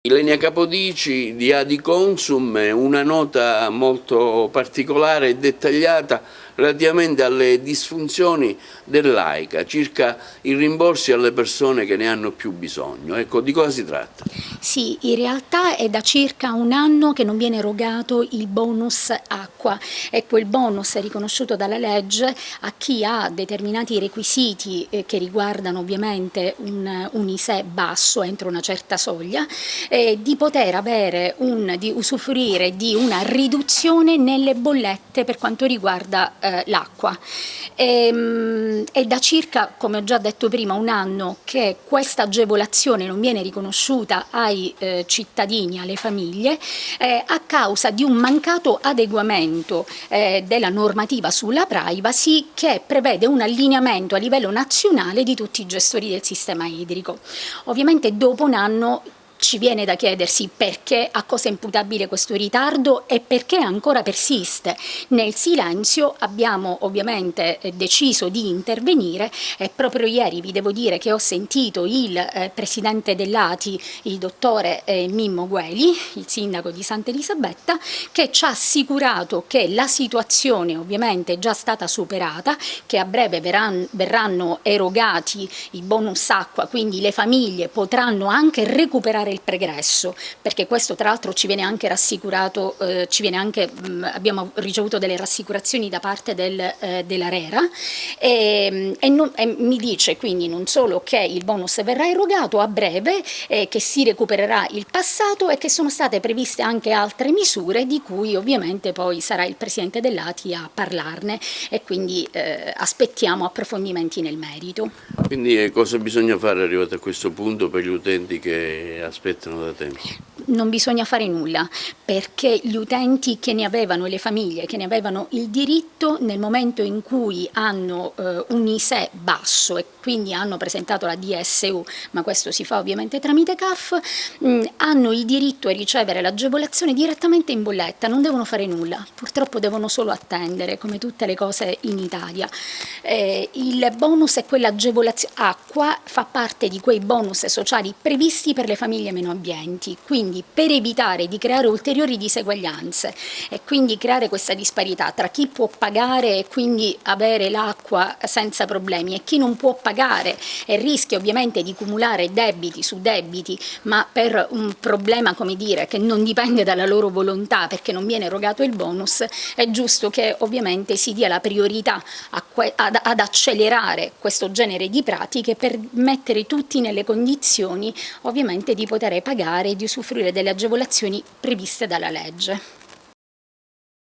Ilenia Capodici di Adiconsum, una nota molto particolare e dettagliata relativamente alle disfunzioni dell'AICA, circa i rimborsi alle persone che ne hanno più bisogno. Ecco, di cosa si tratta? Sì, in realtà è da circa un anno che non viene erogato il bonus acqua. Ecco, il bonus è riconosciuto dalla legge a chi ha determinati requisiti che riguardano ovviamente un ISEE basso entro una certa soglia, di poter avere di usufruire di una riduzione nelle bollette per quanto riguarda l'acqua. È da circa, come ho già detto prima, un anno che questa agevolazione non viene riconosciuta ai cittadini, alle famiglie, a causa di un mancato adeguamento della normativa sulla privacy, che prevede un allineamento a livello nazionale di tutti i gestori del sistema idrico. Ovviamente dopo un anno ci viene da chiedersi perché, a cosa è imputabile questo ritardo e perché ancora persiste. Nel silenzio abbiamo ovviamente deciso di intervenire e proprio ieri vi devo dire che ho sentito il presidente dell'ATI, il dottore Mimmo Gueli, il sindaco di Santa Elisabetta, che ci ha assicurato che la situazione ovviamente è già stata superata, che a breve verranno erogati i bonus acqua, quindi le famiglie potranno anche recuperare il pregresso, perché questo tra l'altro ci viene anche rassicurato, abbiamo ricevuto delle rassicurazioni da parte dell'ARERA e mi dice quindi non solo che il bonus verrà erogato a breve, che si recupererà il passato e che sono state previste anche altre misure di cui ovviamente poi sarà il presidente dell'ATI a parlarne e quindi aspettiamo approfondimenti nel merito. Quindi cosa bisogna fare arrivato a questo punto per gli utenti che aspettano da tempo? Non bisogna fare nulla, perché gli utenti che ne avevano e le famiglie che ne avevano il diritto nel momento in cui hanno un ISEE basso e quindi hanno presentato la DSU, ma questo si fa ovviamente tramite CAF, hanno il diritto a ricevere l'agevolazione direttamente in bolletta, non devono fare nulla, purtroppo devono solo attendere, come tutte le cose in Italia. Il bonus e quell'agevolazione acqua fa parte di quei bonus sociali previsti per le famiglie meno abbienti, quindi per evitare di creare ulteriori diseguaglianze e quindi creare questa disparità tra chi può pagare e quindi avere l'acqua senza problemi e chi non può pagare e rischia ovviamente di cumulare debiti su debiti, ma per un problema, come dire, che non dipende dalla loro volontà perché non viene erogato il bonus, è giusto che ovviamente si dia la priorità ad accelerare questo genere di pratiche per mettere tutti nelle condizioni ovviamente di poter pagare e di usufruire delle agevolazioni previste dalla legge.